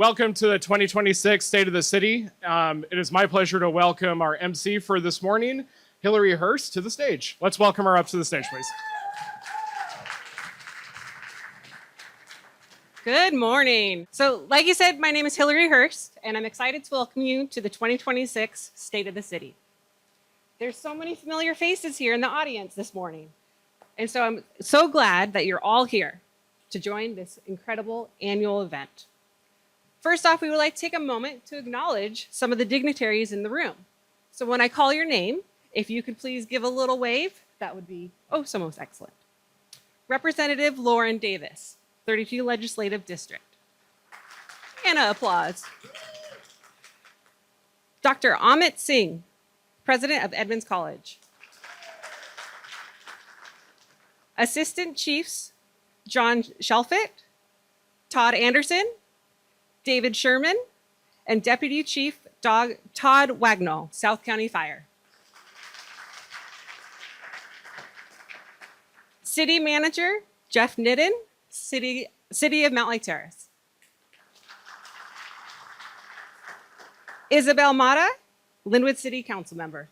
Welcome to the 2026 State of the City. It is my pleasure to welcome our MC for this morning, Hillary Hurst, to the stage. Let's welcome her up to the stage, please. Good morning. So, like you said, my name is Hillary Hurst, and I'm excited to welcome you to the 2026 State of the City. There's so many familiar faces here in the audience this morning. And so I'm so glad that you're all here to join this incredible annual event. First off, we would like to take a moment to acknowledge some of the dignitaries in the room. So when I call your name, if you could please give a little wave, that would be oh so most excellent. Representative Lauren Davis, 32 Legislative District. And an applause. Dr. Amit Singh, President of Edmonds College. Assistant Chiefs John Shelfit, Todd Anderson, David Sherman, and Deputy Chief Todd Wagnall, South County Fire. City Manager Jeff Nidden, City of Mount Lake Terrace. Isabel Mata, Linwood City Council Member.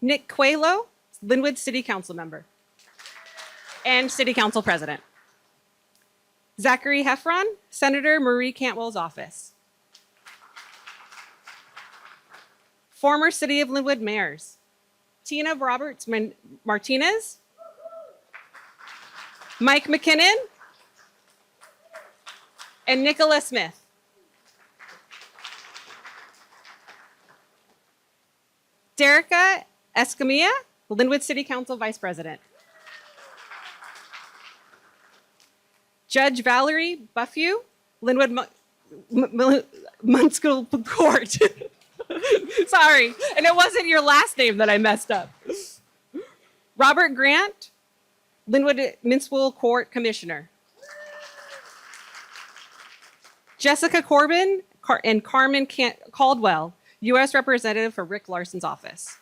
Nick Coelho, Linwood City Council Member and City Council President. Zachary Heffron, Senator Marie Cantwell's office. Former City of Linwood mayors, Tina Roberts Martinez, Mike McKinnon, and Nicola Smith. Derica Escamilla, Linwood City Council Vice President. Judge Valerie Buffew, Linwood Municipal Court. Sorry, and it wasn't your last name that I messed up. Robert Grant, Linwood Municipal Court Commissioner. Jessica Corbin and Carmen Caldwell, U.S. Representative for Rick Larson's office.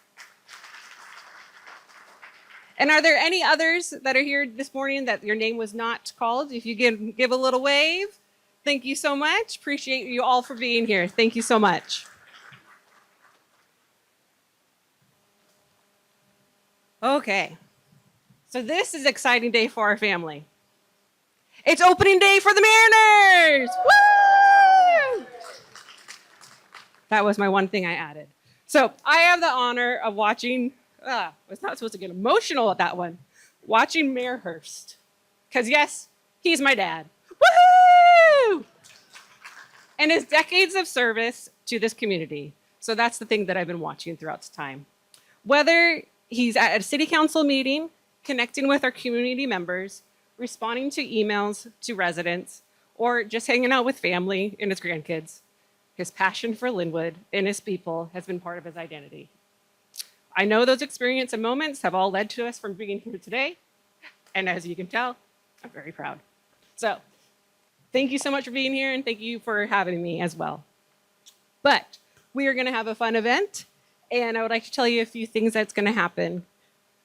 And are there any others that are here this morning that your name was not called? If you give a little wave, thank you so much. Appreciate you all for being here. Thank you so much. Okay, so this is an exciting day for our family. It's opening day for the Mariners! Woo! That was my one thing I added. So I have the honor of watching, I was not supposed to get emotional at that one, watching Mayor Hurst. Because yes, he's my dad. Woohoo! And his decades of service to this community. So that's the thing that I've been watching throughout this time. Whether he's at a city council meeting, connecting with our community members, responding to emails to residents, or just hanging out with family and his grandkids, his passion for Linwood and his people has been part of his identity. I know those experiences and moments have all led to us from being here today. And as you can tell, I'm very proud. So thank you so much for being here and thank you for having me as well. But we are gonna have a fun event and I would like to tell you a few things that's gonna happen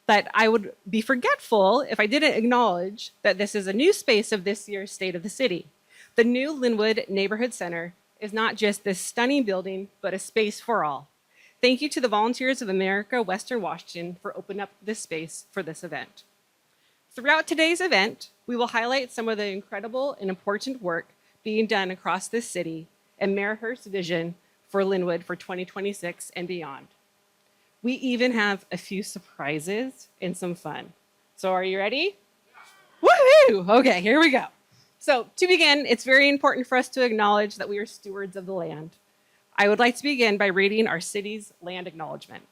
that I would be forgetful if I didn't acknowledge that this is a new space of this year's State of the City. The new Linwood Neighborhood Center is not just this stunning building, but a space for all. Thank you to the Volunteers of America Western Washington for opening up this space for this event. Throughout today's event, we will highlight some of the incredible and important work being done across this city and Mayor Hurst's vision for Linwood for 2026 and beyond. We even have a few surprises and some fun. So are you ready? Yeah. Woohoo! Okay, here we go. So to begin, it's very important for us to acknowledge that we are stewards of the land. I would like to begin by reading our city's land acknowledgement.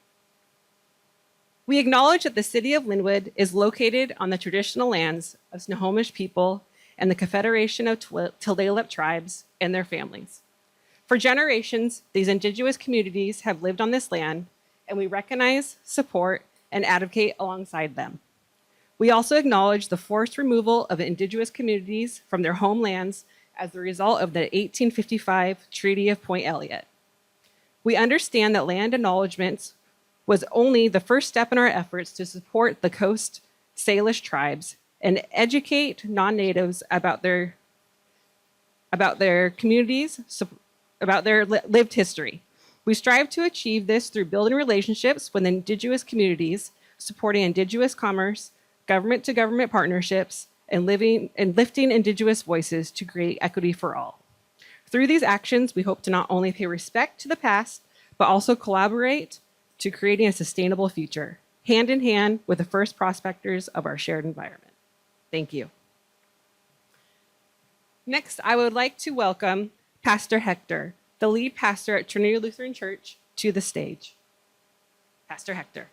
We acknowledge that the city of Linwood is located on the traditional lands of Snohomish people and the Confederation of Tulalip tribes and their families. For generations, these indigenous communities have lived on this land, and we recognize, support, and advocate alongside them. We also acknowledge the forced removal of indigenous communities from their homelands as a result of the 1855 Treaty of Point Elliott. We understand that land acknowledgements was only the first step in our efforts to support the Coast Salish tribes and educate non-natives about their about their communities, about their lived history. We strive to achieve this through building relationships with Indigenous communities, supporting Indigenous commerce, government-to-government partnerships, and lifting Indigenous voices to create equity for all. Through these actions, we hope to not only pay respect to the past, but also collaborate to creating a sustainable future, hand in hand with the first prospectors of our shared environment. Thank you. Next, I would like to welcome Pastor Hector, the lead pastor at Trinity Lutheran Church, to the stage. Pastor Hector.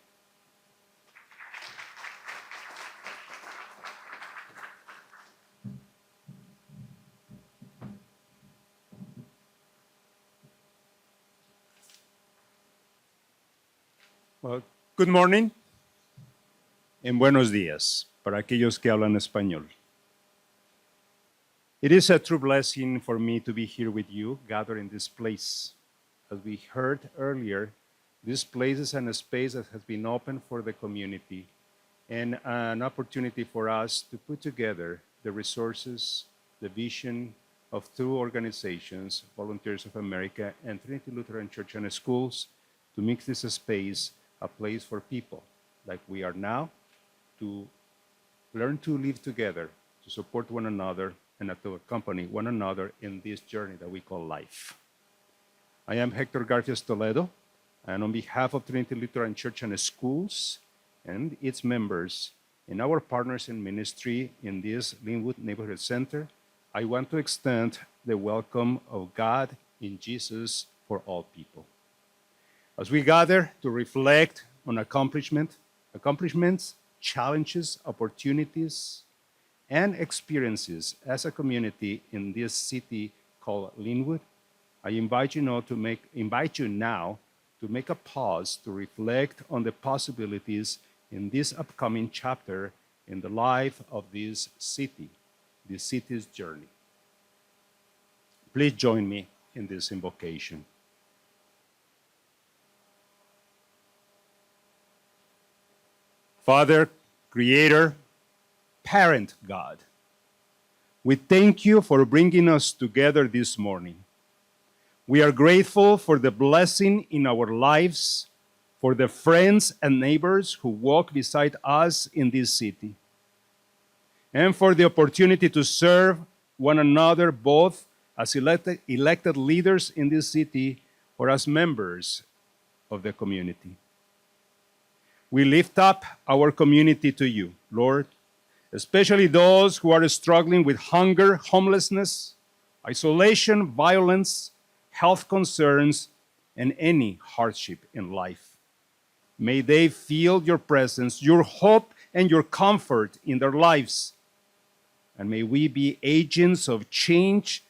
Well, good morning and buenos días para aquellos que hablan español. It is a true blessing for me to be here with you, gathered in this place. As we heard earlier, this place is a space that has been open for the community and an opportunity for us to put together the resources, the vision of two organizations, Volunteers of America and Trinity Lutheran Church and Schools, to make this a space, a place for people like we are now to learn to live together, to support one another, and to accompany one another in this journey that we call life. I am Hector Garfias Toledo, and on behalf of Trinity Lutheran Church and Schools and its members and our partners in ministry in this Linwood Neighborhood Center, I want to extend the welcome of God in Jesus for all people. As we gather to reflect on accomplishments, challenges, opportunities, and experiences as a community in this city called Linwood, I invite you now to make a pause to reflect on the possibilities in this upcoming chapter in the life of this city's journey. Please join me in this invocation. Father, Creator, Parent God, we thank you for bringing us together this morning. We are grateful for the blessing in our lives, for the friends and neighbors who walk beside us in this city, and for the opportunity to serve one another both as elected leaders in this city or as members of the community. We lift up our community to you, Lord, especially those who are struggling with hunger, homelessness, isolation, violence, health concerns, and any hardship in life. May they feel your presence, your hope, and your comfort in their lives. And may we be agents of change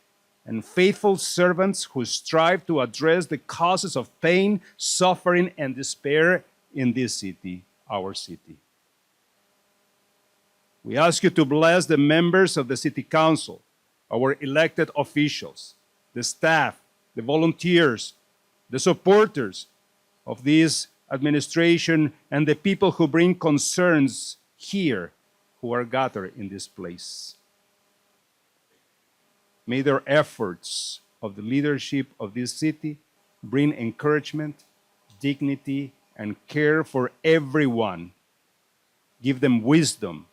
and faithful servants who strive to address the causes of pain, suffering, and despair in this city, our city. We ask you to bless the members of the City Council, our elected officials, the staff, the volunteers, the supporters of this administration, and the people who bring concerns here who are gathered in this place. May their efforts of the leadership of this city bring encouragement, dignity, and care for everyone. Give them wisdom,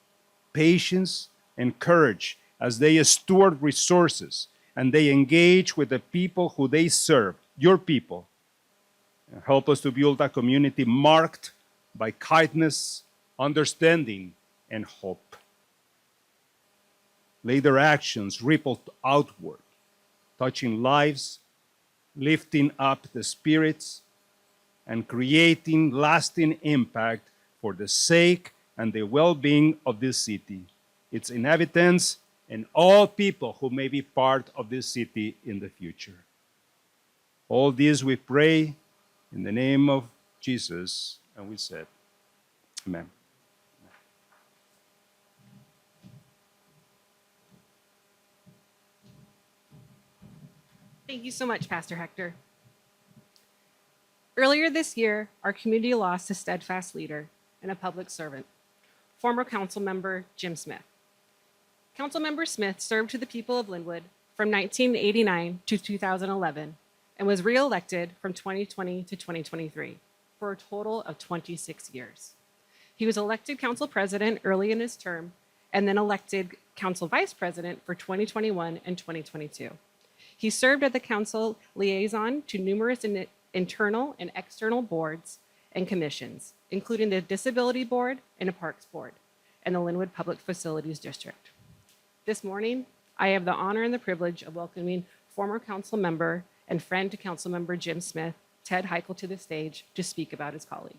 patience, and courage as they steward resources and they engage with the people who they serve, your people. And help us to build a community marked by kindness, understanding, and hope. Let their actions ripple outward, touching lives, lifting up the spirits, and creating lasting impact for the sake and the well-being of this city, its inhabitants, and all people who may be part of this city in the future. All this we pray in the name of Jesus, and we said, Amen. Thank you so much, Pastor Hector. Earlier this year, our community lost a steadfast leader and a public servant, former council member Jim Smith. Councilmember Smith served to the people of Linwood from 1989 to 2011 and was re-elected from 2020 to 2023 for a total of 26 years. He was elected council president early in his term and then elected council vice president for 2021 and 2022. He served as the council liaison to numerous internal and external boards and commissions, including the Disability Board and the Parks Board and the Linwood Public Facilities District. This morning, I have the honor and the privilege of welcoming former council member and friend to council member Jim Smith, Ted Heichel, to the stage to speak about his colleague.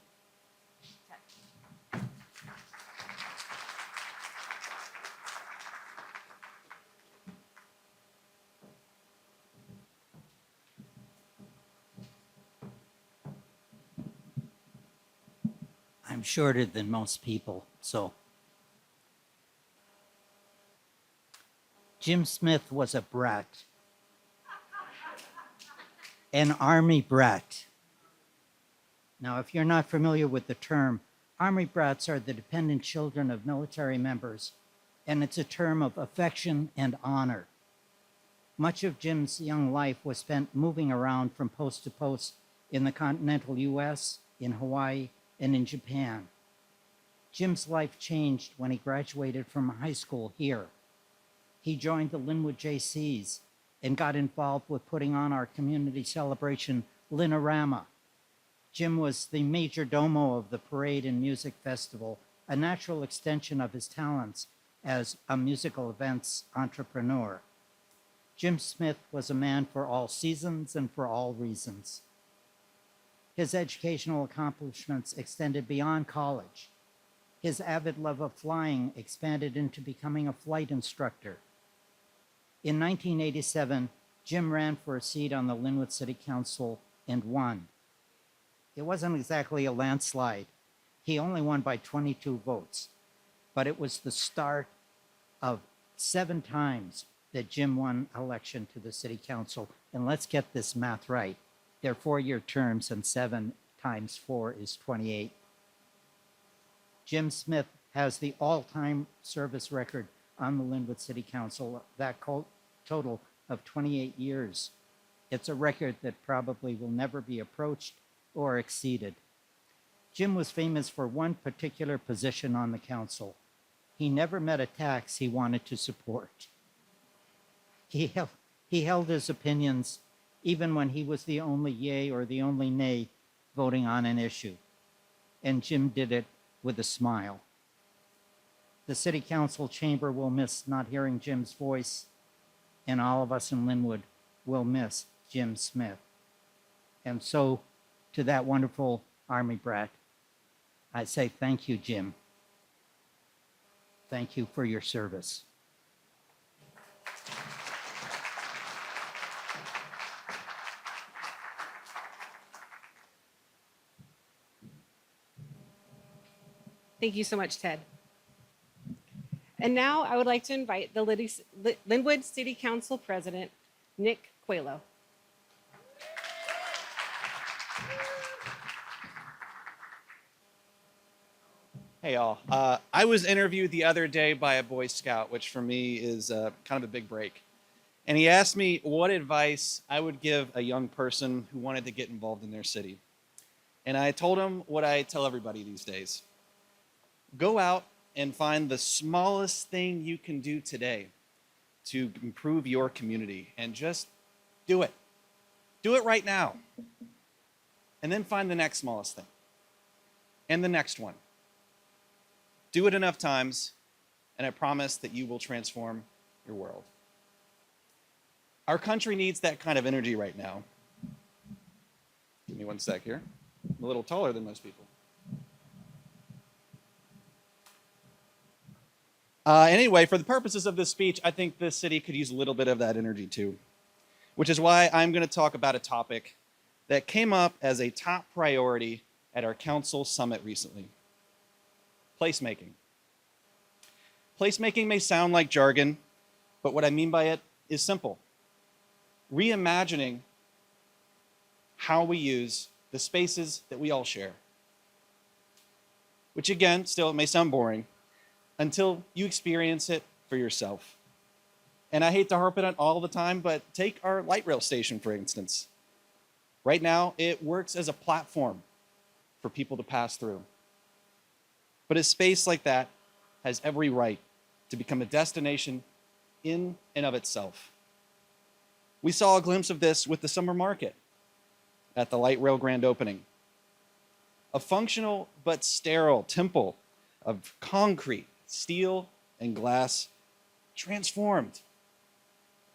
I'm shorter than most people, so. Jim Smith was a brat, an Army brat. Now, if you're not familiar with the term, Army brats are the dependent children of military members, and it's a term of affection and honor. Much of Jim's young life was spent moving around from post to post in the continental US, in Hawaii, and in Japan. Jim's life changed when he graduated from high school here. He joined the Linwood JCs and got involved with putting on our community celebration, Linorama. Jim was the major domo of the parade and music festival, a natural extension of his talents as a musical events entrepreneur. Jim Smith was a man for all seasons and for all reasons. His educational accomplishments extended beyond college. His avid love of flying expanded into becoming a flight instructor. In 1987, Jim ran for a seat on the Linwood City Council and won. It wasn't exactly a landslide. He only won by 22 votes, but it was the start of 7 times that Jim won election to the City Council. And let's get this math right. They're 4-year terms, and 7 times 4 is 28. Jim Smith has the all-time service record on the Linwood City Council, that total of 28 years. It's a record that probably will never be approached or exceeded. Jim was famous for one particular position on the council. He never met a tax he wanted to support. He held his opinions even when he was the only yay or the only nay voting on an issue. And Jim did it with a smile. The City Council chamber will miss not hearing Jim's voice, and all of us in Linwood will miss Jim Smith. And so, to that wonderful Army brat, I say thank you, Jim. Thank you for your service. Thank you so much, Ted. And now I would like to invite the Linwood City Council President, Nick Coelho. Hey, y'all. I was interviewed the other day by a Boy Scout, which for me is kind of a big break. And he asked me what advice I would give a young person who wanted to get involved in their city. And I told him what I tell everybody these days. Go out and find the smallest thing you can do today to improve your community, and just do it. Do it right now. And then find the next smallest thing and the next one. Do it enough times, and I promise that you will transform your world. Our country needs that kind of energy right now. Give me one sec here. I'm a little taller than most people. Anyway, for the purposes of this speech, I think this city could use a little bit of that energy too, which is why I'm going to talk about a topic that came up as a top priority at our council summit recently: placemaking. Placemaking may sound like jargon, but what I mean by it is simple. Reimagining how we use the spaces that we all share. Which again, still it may sound boring, until you experience it for yourself. And I hate to harp on it all the time, but take our light rail station, for instance. Right now, it works as a platform for people to pass through. But a space like that has every right to become a destination in and of itself. We saw a glimpse of this with the summer market at the light rail grand opening. A functional but sterile temple of concrete, steel, and glass transformed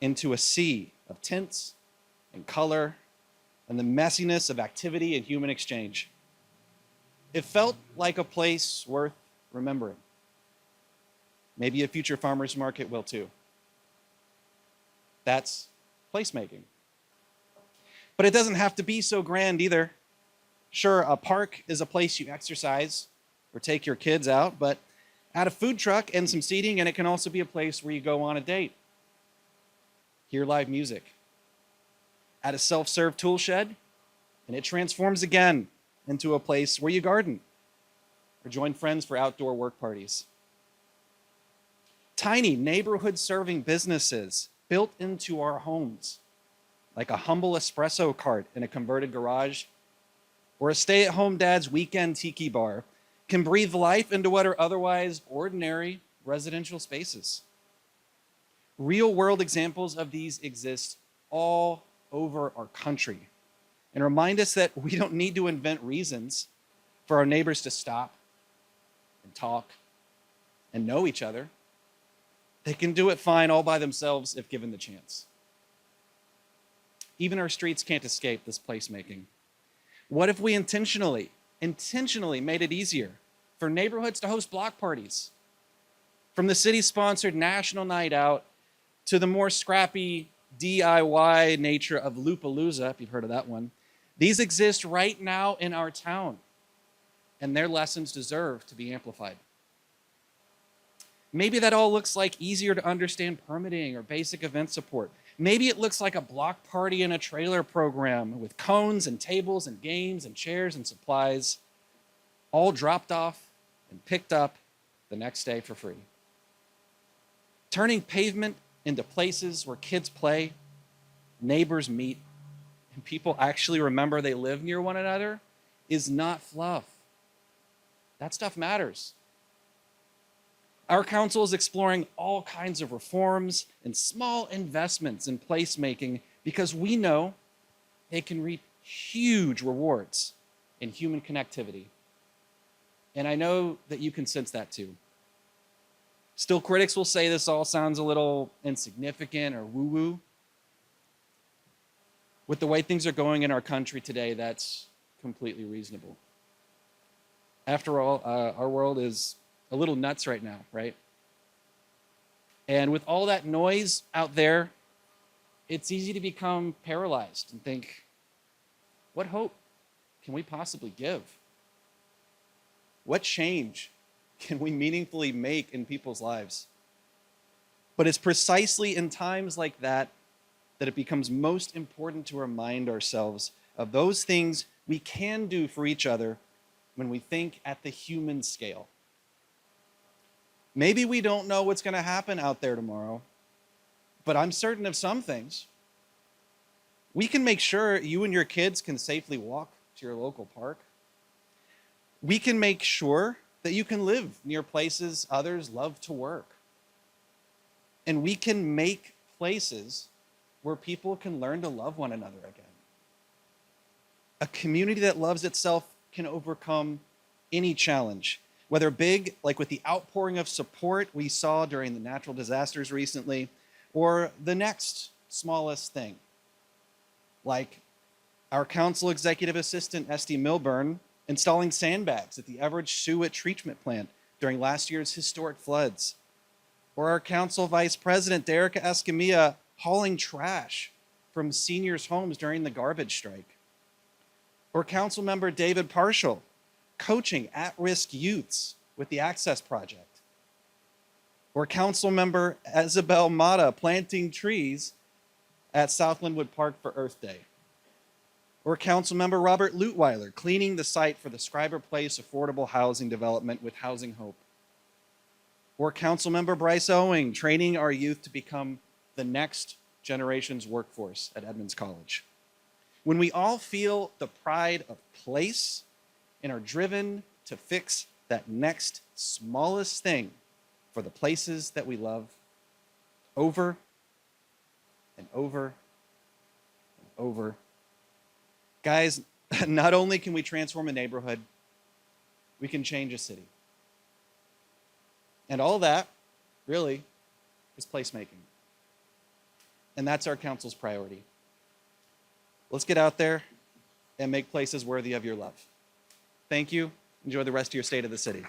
into a sea of tints and color and the messiness of activity and human exchange. It felt like a place worth remembering. Maybe a future farmer's market will too. That's placemaking. But it doesn't have to be so grand either. Sure, a park is a place you exercise or take your kids out, but add a food truck and some seating, and it can also be a place where you go on a date, hear live music. Add a self-serve tool shed, and it transforms again into a place where you garden or join friends for outdoor work parties. Tiny neighborhood-serving businesses built into our homes, like a humble espresso cart in a converted garage, or a stay-at-home dad's weekend tiki bar, can breathe life into what are otherwise ordinary residential spaces. Real-world examples of these exist all over our country and remind us that we don't need to invent reasons for our neighbors to stop and talk and know each other. They can do it fine all by themselves if given the chance. Even our streets can't escape this placemaking. What if we intentionally made it easier for neighborhoods to host block parties? From the city-sponsored National Night Out to the more scrappy DIY nature of Loopalooza, if you've heard of that one, these exist right now in our town, and their lessons deserve to be amplified. Maybe that all looks like easier to understand permitting or basic event support. Maybe it looks like a block party in a trailer program with cones and tables and games and chairs and supplies, all dropped off and picked up the next day for free. Turning pavement into places where kids play, neighbors meet, and people actually remember they live near one another is not fluff. That stuff matters. Our council is exploring all kinds of reforms and small investments in placemaking because we know they can reap huge rewards in human connectivity. And I know that you can sense that too. Still, critics will say this all sounds a little insignificant or woo-woo. With the way things are going in our country today, that's completely reasonable. After all, our world is a little nuts right now, right? And with all that noise out there, it's easy to become paralyzed and think, what hope can we possibly give? What change can we meaningfully make in people's lives? But it's precisely in times like that that it becomes most important to remind ourselves of those things we can do for each other when we think at the human scale. Maybe we don't know what's going to happen out there tomorrow, but I'm certain of some things. We can make sure you and your kids can safely walk to your local park. We can make sure that you can live near places others love to work. And we can make places where people can learn to love one another again. A community that loves itself can overcome any challenge, whether big, like with the outpouring of support we saw during the natural disasters recently, or the next smallest thing, like our council executive assistant, Esty Milburn, installing sandbags at the Everett Sewage treatment plant during last year's historic floods, or our council vice president, Derica Escamilla, hauling trash from seniors' homes during the garbage strike, or council member David Partial coaching at-risk youths with the Access Project, or council member Isabel Mata planting trees at South Linwood Park for Earth Day, or council member Robert Lutweiler cleaning the site for the Scriber Place affordable housing development with Housing Hope, or council member Bryce Owing training our youth to become the next generation's workforce at Edmonds College. When we all feel the pride of place and are driven to fix that next smallest thing for the places that we love over and over and over. Guys, not only can we transform a neighborhood, we can change a city. And all that, really, is placemaking. And that's our council's priority. Let's get out there and make places worthy of your love. Thank you. Enjoy the rest of your State of the City.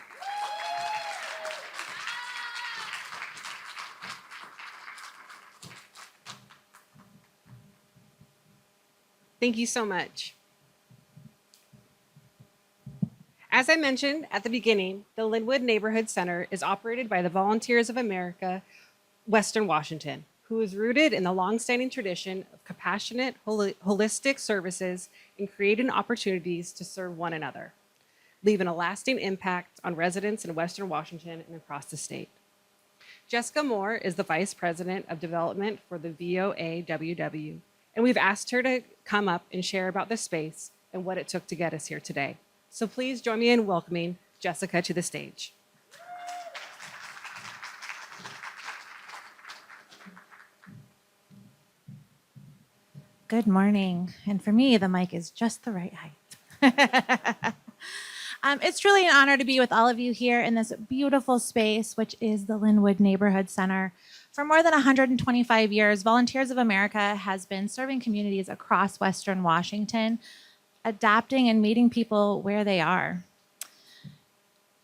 Thank you so much. As I mentioned at the beginning, the Linwood Neighborhood Center is operated by the Volunteers of America, Western Washington, who is rooted in the longstanding tradition of compassionate, holistic services and creating opportunities to serve one another, leaving a lasting impact on residents in Western Washington and across the state. Jessica Moore is the Vice President of Development for the VOAWW, and we've asked her to come up and share about this space and what it took to get us here today. So please join me in welcoming Jessica to the stage. Good morning. And for me, the mic is just the right height. It's truly an honor to be with all of you here in this beautiful space, which is the Linwood Neighborhood Center. For more than 125 years, Volunteers of America has been serving communities across Western Washington, adapting and meeting people where they are.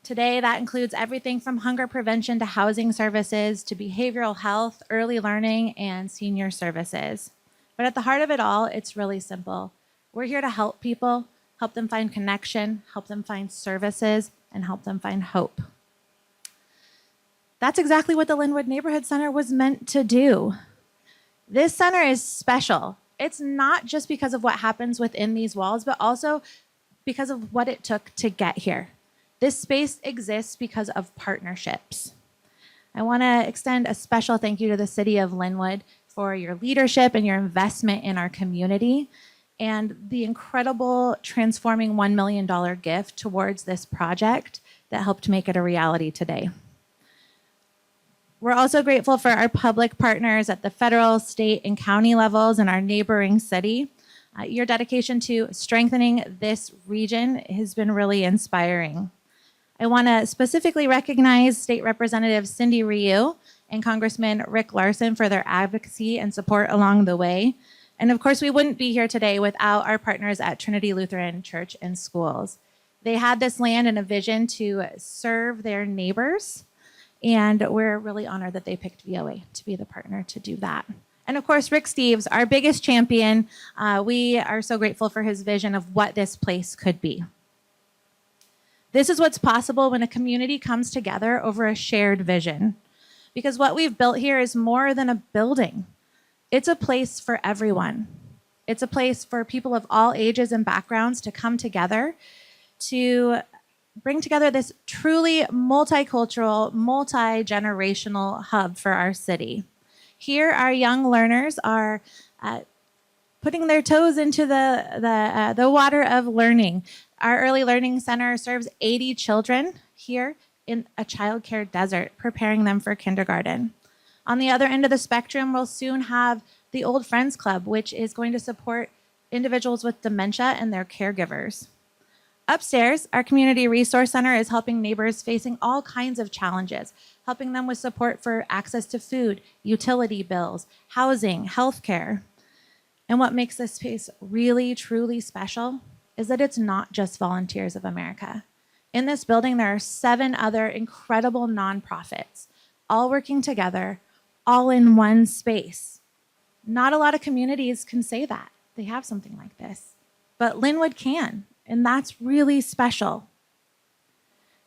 Today, that includes everything from hunger prevention to housing services to behavioral health, early learning, and senior services. But at the heart of it all, it's really simple. We're here to help people, help them find connection, help them find services, and help them find hope. That's exactly what the Linwood Neighborhood Center was meant to do. This center is special. It's not just because of what happens within these walls, but also because of what it took to get here. This space exists because of partnerships. I want to extend a special thank you to the City of Linwood for your leadership and your investment in our community and the incredible transforming $1 million gift towards this project that helped make it a reality today. We're also grateful for our public partners at the federal, state, and county levels and our neighboring city. Your dedication to strengthening this region has been really inspiring. I want to specifically recognize State Representative Cindy Ryu and Congressman Rick Larson for their advocacy and support along the way. And of course, we wouldn't be here today without our partners at Trinity Lutheran Church and Schools. They had this land and a vision to serve their neighbors, and we're really honored that they picked VOA to be the partner to do that. And of course, Rick Steves, our biggest champion. We are so grateful for his vision of what this place could be. This is what's possible when a community comes together over a shared vision. Because what we've built here is more than a building. It's a place for everyone. It's a place for people of all ages and backgrounds to come together to bring together this truly multicultural, multi-generational hub for our city. Here, our young learners are putting their toes into the water of learning. Our Early Learning Center serves 80 children here in a childcare desert, preparing them for kindergarten. On the other end of the spectrum, we'll soon have the Old Friends Club, which is going to support individuals with dementia and their caregivers. Upstairs, our Community Resource Center is helping neighbors facing all kinds of challenges, helping them with support for access to food, utility bills, housing, healthcare. And what makes this space really, truly special is that it's not just Volunteers of America. In this building, there are 7 other incredible nonprofits, all working together, all in one space. Not a lot of communities can say that. They have something like this. But Linwood can, and that's really special.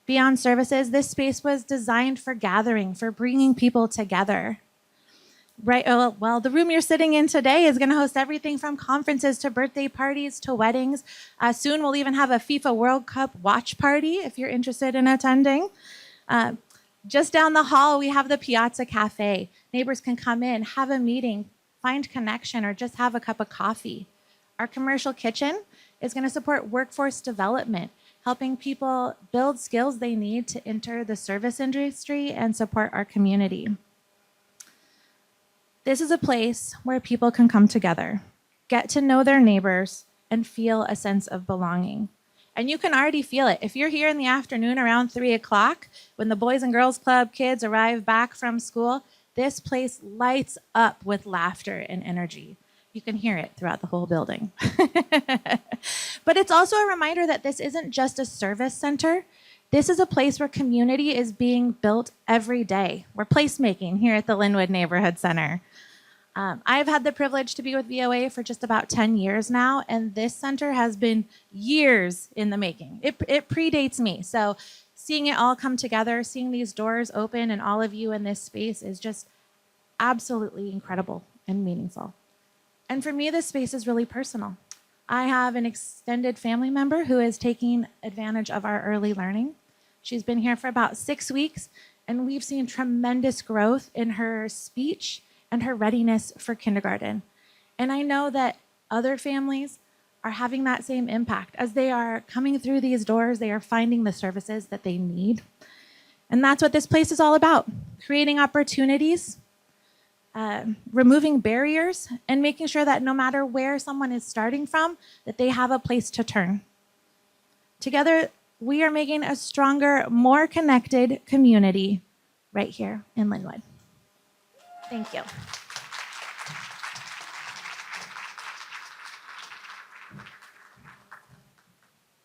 Beyond services, this space was designed for gathering, for bringing people together. Right, well, the room you're sitting in today is going to host everything from conferences to birthday parties to weddings. Soon we'll even have a FIFA World Cup watch party if you're interested in attending. Just down the hall, we have the Piazza Cafe. Neighbors can come in, have a meeting, find connection, or just have a cup of coffee. Our commercial kitchen is going to support workforce development, helping people build skills they need to enter the service industry and support our community. This is a place where people can come together, get to know their neighbors, and feel a sense of belonging. And you can already feel it. If you're here in the afternoon around 3 o'clock, when the Boys and Girls Club kids arrive back from school, this place lights up with laughter and energy. You can hear it throughout the whole building. But it's also a reminder that this isn't just a service center. This is a place where community is being built every day. We're placemaking here at the Linwood Neighborhood Center. I've had the privilege to be with VOA for just about 10 years now, and this center has been years in the making. It predates me. So seeing it all come together, seeing these doors open and all of you in this space is just absolutely incredible and meaningful. And for me, this space is really personal. I have an extended family member who is taking advantage of our early learning. She's been here for about 6 weeks, and we've seen tremendous growth in her speech and her readiness for kindergarten. And I know that other families are having that same impact. As they are coming through these doors, they are finding the services that they need. And that's what this place is all about, creating opportunities, removing barriers, and making sure that no matter where someone is starting from, that they have a place to turn. Together, we are making a stronger, more connected community right here in Linwood. Thank you.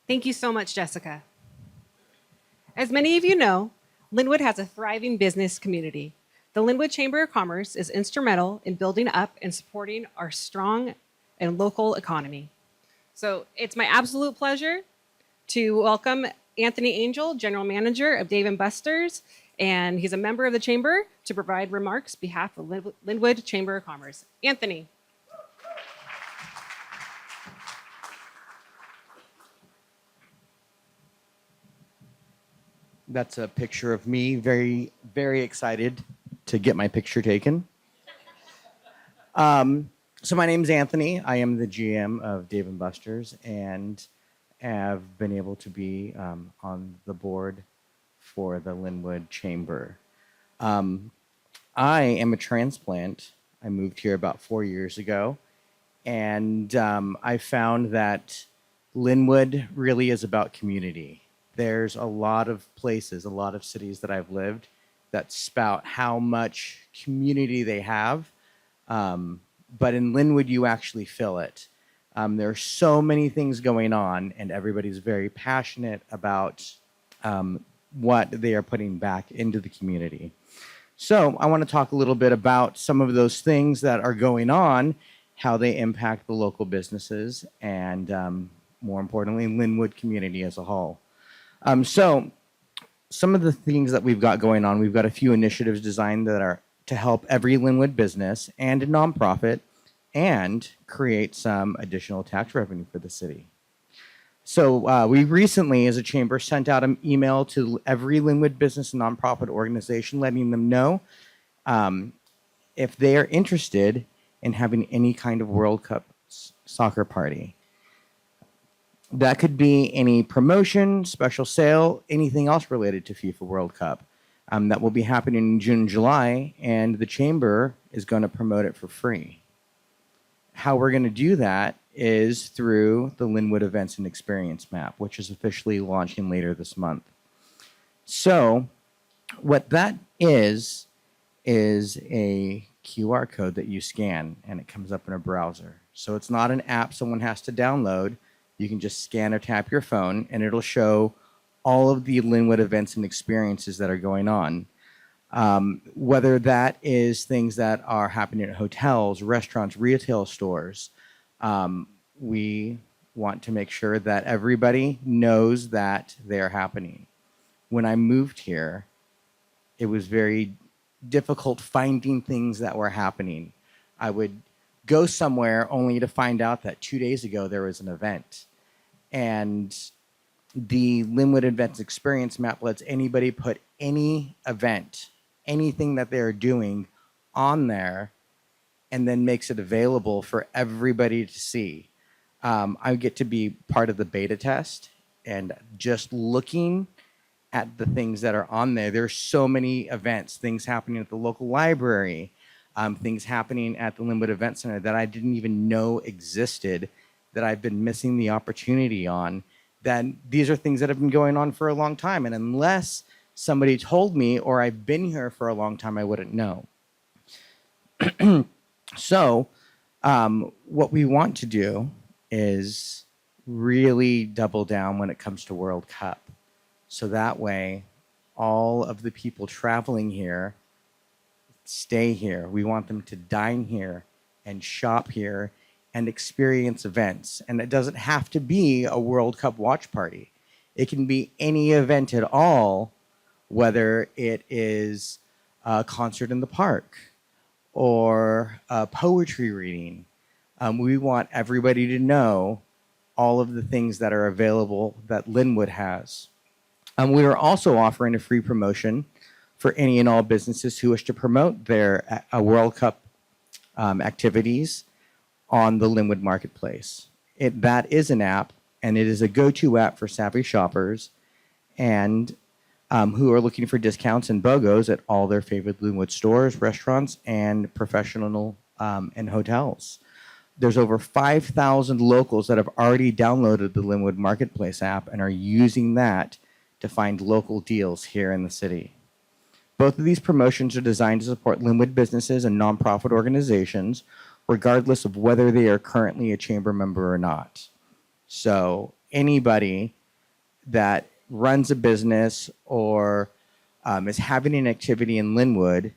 Thank you so much, Jessica. As many of you know, Linwood has a thriving business community. The Linwood Chamber of Commerce is instrumental in building up and supporting our strong and local economy. So it's my absolute pleasure to welcome Anthony Angel, General Manager of Dave & Buster's, and he's a member of the Chamber, to provide remarks on behalf of Linwood Chamber of Commerce. Anthony. That's a picture of me, very, very excited to get my picture taken. So my name's Anthony. I am the GM of Dave & Buster's and have been able to be on the board for the Linwood Chamber. I am a transplant. I moved here about 4 years ago, and I found that Linwood really is about community. There's a lot of places, a lot of cities that I've lived that spout how much community they have, but in Linwood, you actually feel it. There are so many things going on, and everybody's very passionate about what they are putting back into the community. So I want to talk a little bit about some of those things that are going on, how they impact the local businesses, and more importantly, Linwood community as a whole. So some of the things that we've got going on, we've got a few initiatives designed that are to help every Linwood business and a nonprofit and create some additional tax revenue for the city. So we recently, as a chamber, sent out an email to every Linwood business and nonprofit organization letting them know if they are interested in having any kind of World Cup soccer party. That could be any promotion, special sale, anything else related to FIFA World Cup. That will be happening in June and July, and the chamber is going to promote it for free. How we're going to do that is through the Linwood Events and Experience Map, which is officially launching later this month. So what that is a QR code that you scan, and it comes up in a browser. So it's not an app someone has to download. You can just scan or tap your phone, and it'll show all of the Linwood events and experiences that are going on. Whether that is things that are happening at hotels, restaurants, retail stores, we want to make sure that everybody knows that they're happening. When I moved here, it was very difficult finding things that were happening. I would go somewhere only to find out that 2 days ago there was an event. And the Linwood Events Experience Map lets anybody put any event, anything that they're doing on there and then makes it available for everybody to see. I get to be part of the beta test, and just looking at the things that are on there, there's so many events, things happening at the local library, things happening at the Linwood Event Center that I didn't even know existed, that I've been missing the opportunity on. Then these are things that have been going on for a long time, and unless somebody told me or I've been here for a long time, I wouldn't know. So what we want to do is really double down when it comes to World Cup. So that way, all of the people traveling here stay here. We want them to dine here and shop here and experience events. And it doesn't have to be a World Cup watch party. It can be any event at all, whether it is a concert in the park or a poetry reading. We want everybody to know all of the things that are available that Linwood has. We are also offering a free promotion for any and all businesses who wish to promote their World Cup activities on the Linwood Marketplace. That is an app, and it is a go-to app for savvy shoppers and who are looking for discounts and BOGOs at all their favorite Linwood stores, restaurants, and professional and hotels. There's over 5,000 locals that have already downloaded the Linwood Marketplace app and are using that to find local deals here in the city. Both of these promotions are designed to support Linwood businesses and nonprofit organizations, regardless of whether they are currently a chamber member or not. So anybody that runs a business or is having an activity in Linwood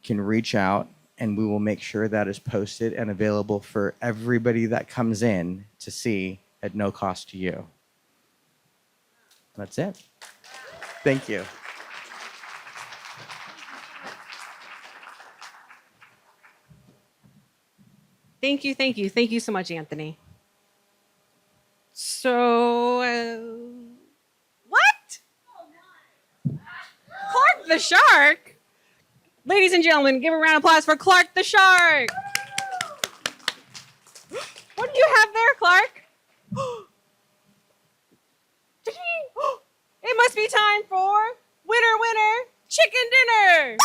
can reach out, and we will make sure that is posted and available for everybody that comes in to see at no cost to you. That's it. Thank you. Thank you, thank you, thank you so much, Anthony. So, what? Clark the Shark? Ladies and gentlemen, give a round of applause for Clark the Shark. What do you have there, Clark? It must be time for winner, winner, chicken dinner.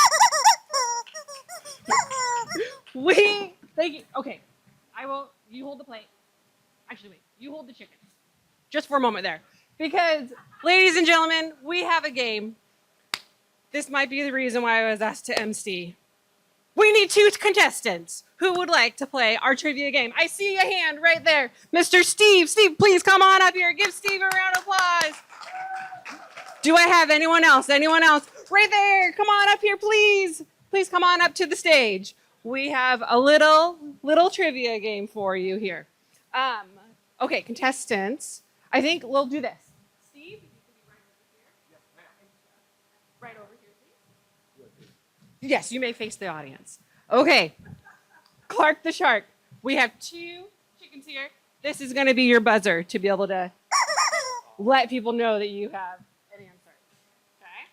Thank you. Okay, you hold the plate. Actually, wait, you hold the chickens. Just for a moment there. Because, ladies and gentlemen, we have a game. This might be the reason why I was asked to MC. We need 2 contestants who would like to play our trivia game. I see a hand right there. Mr. Steve. Steve, please come on up here. Give Steve a round of applause. Do I have anyone else? Anyone else? Right there. Come on up here, please. Please come on up to the stage. We have a little trivia game for you here. Okay, contestants. I think we'll do this. Steve, you can be right over here, please. Yes, you may face the audience. Okay, Clark the Shark. We have 2 chickens here. This is going to be your buzzer to be able to let people know that you have an answer. Okay?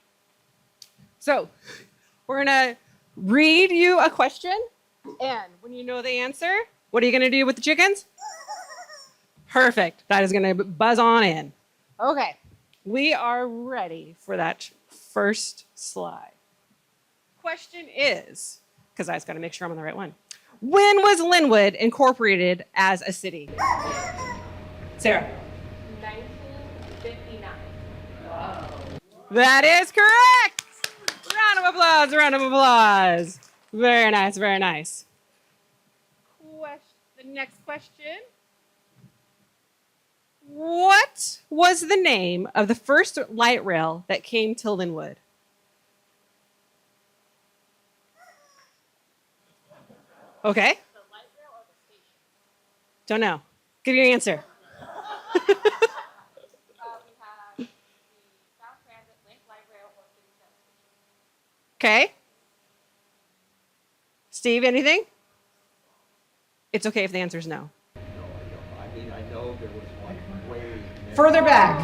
So, we're going to read you a question, and when you know the answer, what are you going to do with the chickens? Perfect. That is going to buzz on in. Okay, we are ready for that first slide. Question is, because I just got to make sure I'm on the right one. When was Linwood incorporated as a city? Sarah. 1959. That is correct. Round of applause, round of applause. Very nice, very nice. The next question. What was the name of the first light rail that came to Linwood? Okay. The light rail or the station? Don't know. Give your answer. We have the South Transit, Link Light Rail, or City Center. Okay. Steve, anything? It's okay if the answer is no. I know there was one way. Further back.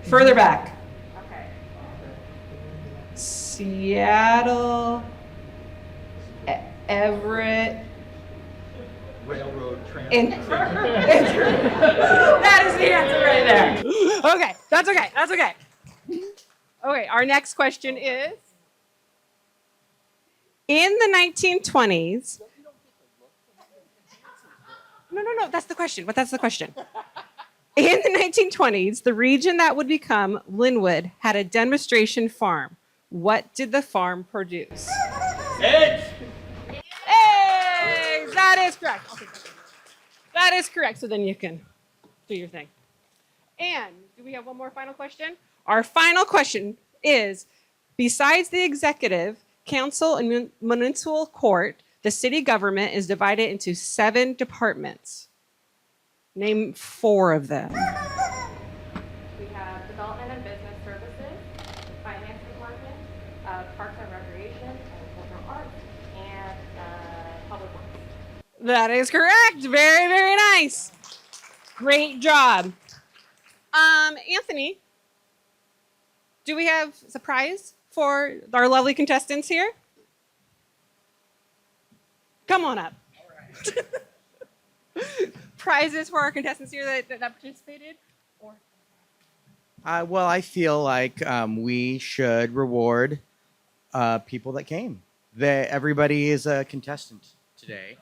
Further back. Okay. Seattle Everett. Railroad In- that is the answer right there. Okay, that's okay. That's okay. Okay, our next question is in the 1920s. No, that's the question. But that's the question. In the 1920s, the region that would become Linwood had a demonstration farm. What did the farm produce? Eggs! Eggs! That is correct. Okay. That is correct. So then you can do your thing. And do we have one more final question? Our final question is, besides the executive, council, and municipal court, the city government is divided into 7 departments. Name 4 of them. We have Development and Business Services, Finance Department, Parks and Recreation, and Cultural Arts, and Public Works. That is correct. Very, very nice. Great job. Anthony, do we have a surprise for our lovely contestants here? Come on up. Prizes for our contestants here that participated? Or Well, I feel like we should reward people that came. Everybody is a contestant today.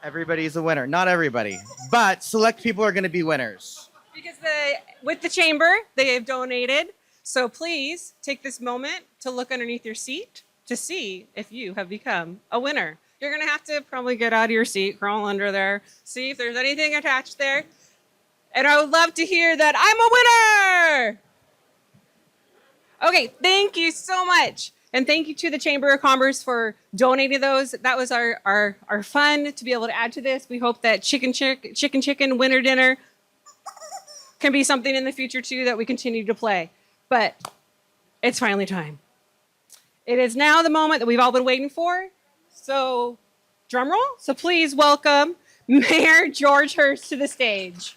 Everybody is a winner. Not everybody, but select people are going to be winners. because with the chamber, they have donated. So please take this moment to look underneath your seat to see if you have become a winner. You're going to have to probably get out of your seat, crawl under there, see if there's anything attached there. And I would love to hear that I'm a winner. Okay, thank you so much. And thank you to the Chamber of Commerce for donating those. That was our fun to be able to add to this. We hope that chicken winter dinner can be something in the future too that we continue to play. But it's finally time. It is now the moment that we've all been waiting for. So drum roll. So please welcome Mayor George Hurst to the stage.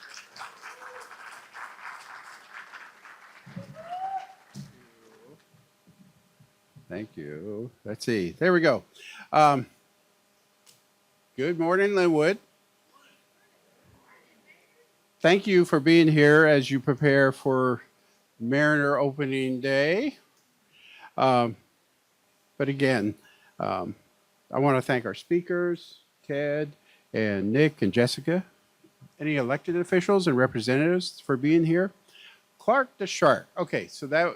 Thank you. Let's see. There we go. Good morning, Linwood. Thank you for being here as you prepare for Mariner Opening Day. But again, I want to thank our speakers, Ted and Nick and Jessica, any elected officials and representatives for being here. Clark the Shark. Okay, so that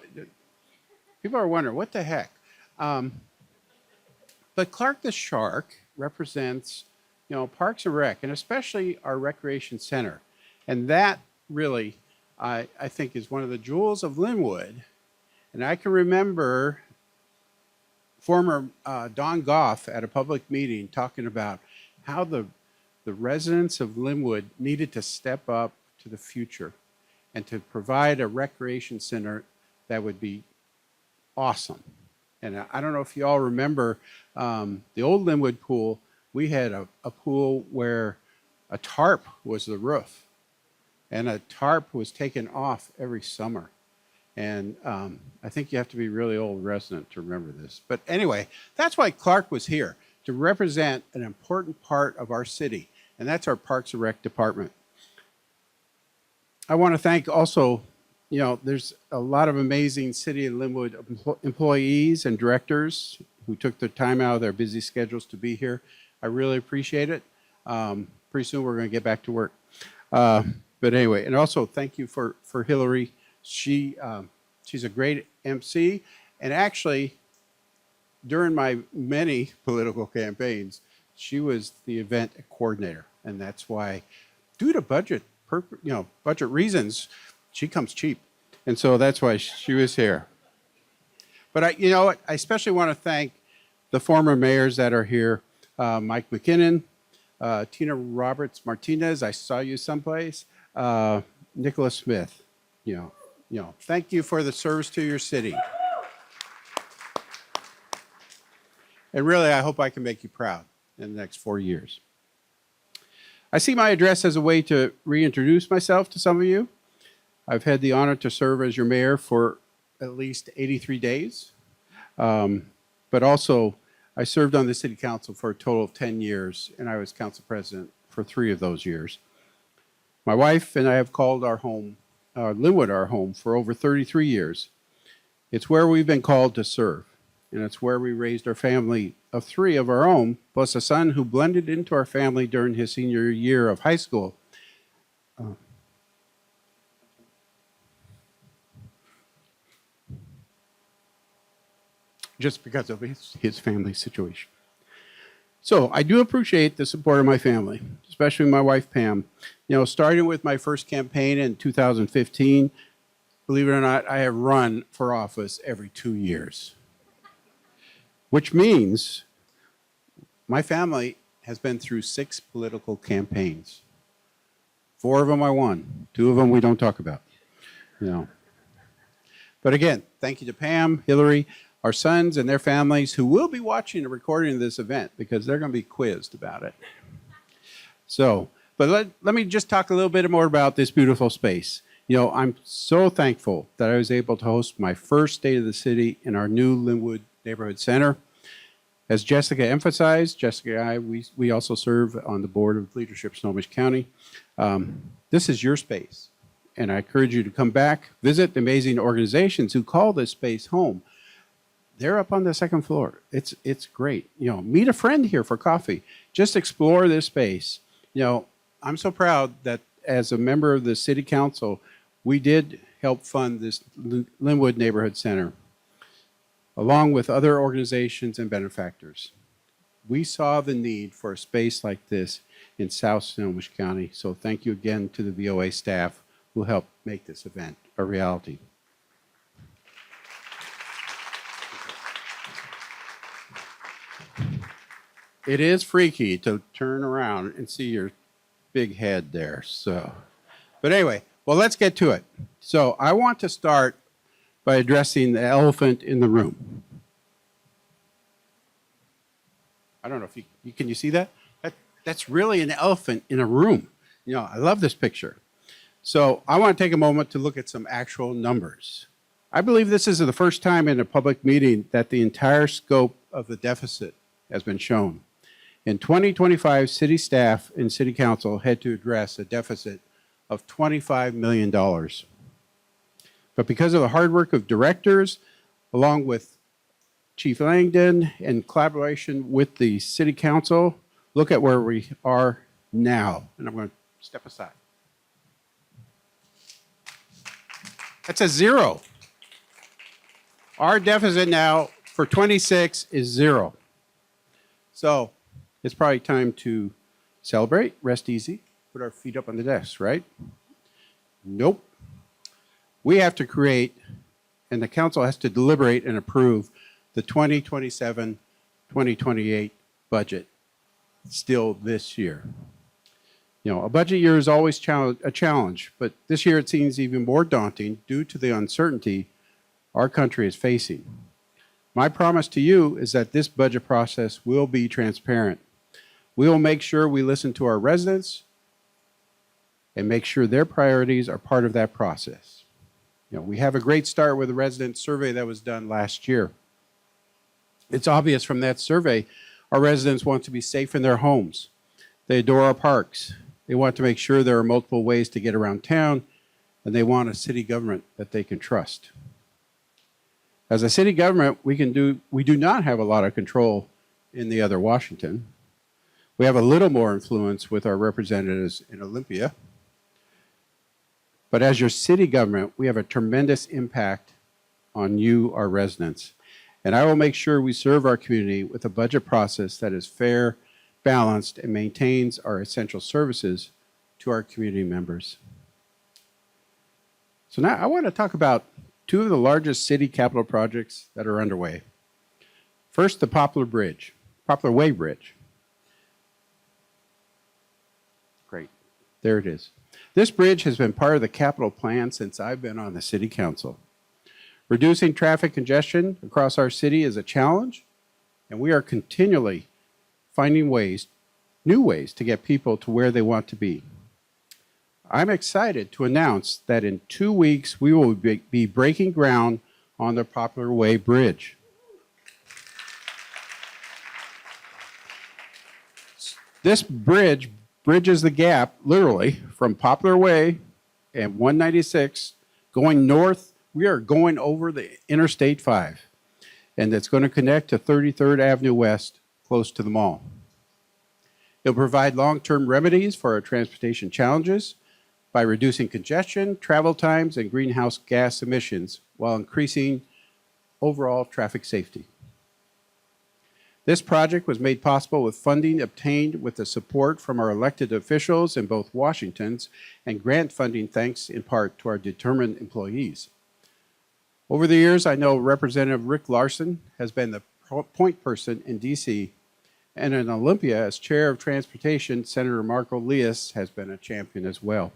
people are wondering, what the heck? But Clark the Shark represents, Parks and Rec, and especially our recreation center. And that really, I think, is one of the jewels of Linwood. And I can remember former Don Goff at a public meeting talking about how the residents of Linwood needed to step up to the future and to provide a recreation center that would be awesome. And I don't know if you all remember the old Linwood pool. We had a pool where a tarp was the roof, and a tarp was taken off every summer. And I think you have to be really old resident to remember this. But anyway, that's why Clark was here, to represent an important part of our city, and that's our Parks and Rec department. I want to thank also, there's a lot of amazing City of Linwood employees and directors who took the time out of their busy schedules to be here. I really appreciate it. Pretty soon we're going to get back to work. But anyway, and also thank you for Hillary. She's a great MC, and actually, during my many political campaigns, she was the event coordinator, and that's why, due to budget reasons, she comes cheap, and so that's why she was here. But I especially want to thank the former mayors that are here, Mike McKinnon, Tina Roberts Martinez. I saw you someplace. Nicholas Smith. Thank you for the service to your city. And really, I hope I can make you proud in the next 4 years. I see my address as a way to reintroduce myself to some of you. I've had the honor to serve as your mayor for at least 83 days. But also, I served on the city council for a total of 10 years, and I was council president for 3 of those years. My wife and I have called our home, Linwood, our home for over 33 years. It's where we've been called to serve, and it's where we raised our family of 3 of our own, plus a son who blended into our family during his senior year of high school. Just because of his family situation. So I do appreciate the support of my family, especially my wife, Pam. You know, starting with my first campaign in 2015, believe it or not, I have run for office every 2 years, which means my family has been through 6 political campaigns. 4 of them I won. 2 of them we don't talk about. You know. But again, thank you to Pam, Hillary, our sons and their families who will be watching a recording of this event because they're going to be quizzed about it. So, but let me just talk a little bit more about this beautiful space. You know, I'm so thankful that I was able to host my first State of the City in our new Linwood Neighborhood Center. As Jessica emphasized, Jessica and I, we also serve on the board of leadership Snohomish County. This is your space, and I encourage you to come back, visit the amazing organizations who call this space home. They're up on the 2nd floor. It's great. You know, meet a friend here for coffee. Just explore this space. You know, I'm so proud that as a member of the city council, we did help fund this Linwood Neighborhood Center, along with other organizations and benefactors. We saw the need for a space like this in South Snohomish County. So thank you again to the VOA staff who helped make this event a reality. It is freaky to turn around and see your big head there. So, but anyway, well, let's get to it. So I want to start by addressing the elephant in the room. I don't know if you can you see that? That's really an elephant in a room. You know, I love this picture. So I want to take a moment to look at some actual numbers. I believe this is the first time in a public meeting that the entire scope of the deficit has been shown. In 2025, city staff and city council had to address a deficit of $25 million. But because of the hard work of directors, along with Chief Langdon and collaboration with the city council, look at where we are now. And I'm going to step aside. That's a 0. Our deficit now for 26 is 0. So it's probably time to celebrate, rest easy, put our feet up on the desk, right? Nope. We have to create, and the council has to deliberate and approve the 2027-2028 budget still this year. You know, a budget year is always a challenge, but this year it seems even more daunting due to the uncertainty our country is facing. My promise to you is that this budget process will be transparent. We will make sure we listen to our residents and make sure their priorities are part of that process. You know, we have a great start with a resident survey that was done last year. It's obvious from that survey, our residents want to be safe in their homes. They adore our parks. They want to make sure there are multiple ways to get around town, and they want a city government that they can trust. As a city government, we do not have a lot of control in the other Washington. We have a little more influence with our representatives in Olympia. But as your city government, we have a tremendous impact on you, our residents. And I will make sure we serve our community with a budget process that is fair, balanced, and maintains our essential services to our community members. So now I want to talk about 2 of the largest city capital projects that are underway. First, the Poplar Way Bridge. Great, there it is. This bridge has been part of the capital plan since I've been on the city council. Reducing traffic congestion across our city is a challenge, and we are continually finding new ways to get people to where they want to be. I'm excited to announce that in 2 weeks, we will be breaking ground on the Poplar Way Bridge. This bridge bridges the gap literally from Poplar Way and 196 going north. We are going over the Interstate 5, and it's going to connect to 33rd Avenue West, close to the mall. It'll provide long-term remedies for our transportation challenges by reducing congestion, travel times, and greenhouse gas emissions while increasing overall traffic safety. This project was made possible with funding obtained with the support from our elected officials in both Washingtons and grant funding thanks in part to our determined employees. Over the years, I know Representative Rick Larson has been the point person in DC, and in Olympia, as chair of transportation, Senator Marco Leas has been a champion as well.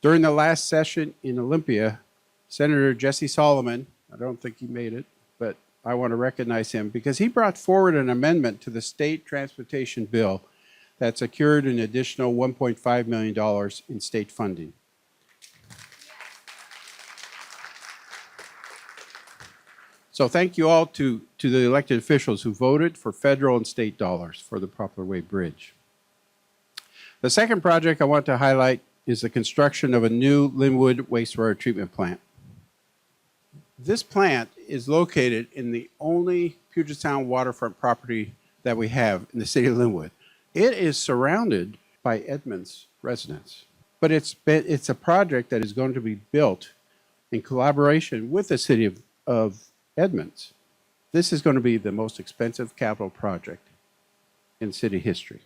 During the last session in Olympia, Senator Jesse Solomon, I don't think he made it, but I want to recognize him because he brought forward an amendment to the state transportation bill that secured an additional $1.5 million in state funding. So thank you all to the elected officials who voted for federal and state dollars for the Poplar Way Bridge. The second project I want to highlight is the construction of a new Linwood wastewater treatment plant. This plant is located in the only Puget Sound waterfront property that we have in the city of Linwood. It is surrounded by Edmonds residents, but it's a project that is going to be built in collaboration with the city of Edmonds. This is going to be the most expensive capital project in city history.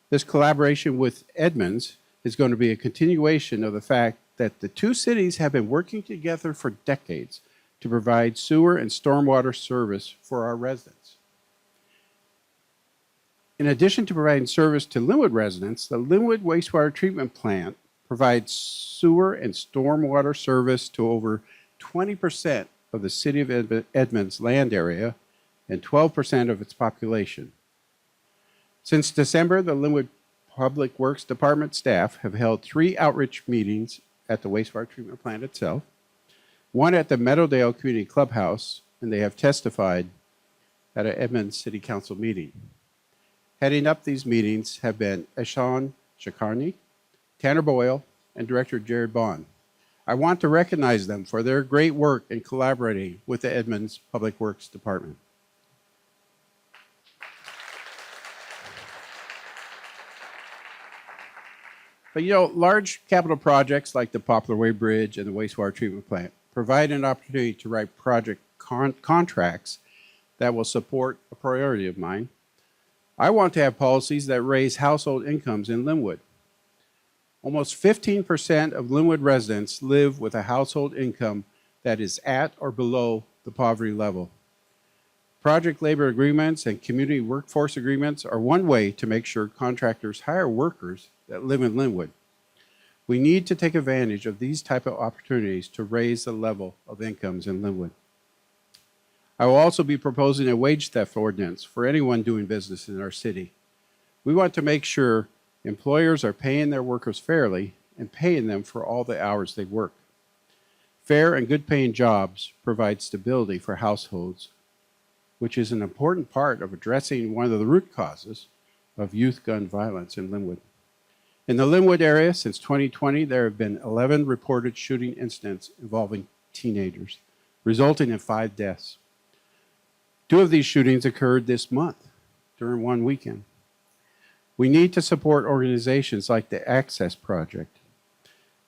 This collaboration with Edmonds is going to be a continuation of the fact that the two cities have been working together for decades to provide sewer and stormwater service for our residents. In addition to providing service to Linwood residents, the Linwood Wastewater Treatment Plant provides sewer and stormwater service to over 20% of the city of Edmonds land area and 12% of its population. Since December, the Linwood Public Works Department staff have held 3 outreach meetings at the wastewater treatment plant itself, one at the Meadowdale Community Clubhouse, and they have testified at an Edmonds City Council meeting. Heading up these meetings have been Eshan Shakarni, Tanner Boyle, and Director Jared Bond. I want to recognize them for their great work in collaborating with the Edmonds Public Works Department. But you know, large capital projects like the Poplar Way Bridge and the wastewater treatment plant provide an opportunity to write project contracts that will support a priority of mine. I want to have policies that raise household incomes in Linwood. Almost 15% of Linwood residents live with a household income that is at or below the poverty level. Project labor agreements and community workforce agreements are one way to make sure contractors hire workers that live in Linwood. We need to take advantage of these type of opportunities to raise the level of incomes in Linwood. I will also be proposing a wage theft ordinance for anyone doing business in our city. We want to make sure employers are paying their workers fairly and paying them for all the hours they work. Fair and good paying jobs provide stability for households, which is an important part of addressing one of the root causes of youth gun violence in Linwood. In the Linwood area, since 2020, there have been 11 reported shooting incidents involving teenagers, resulting in 5 deaths. 2 of these shootings occurred this month during one weekend. We need to support organizations like the Access Project.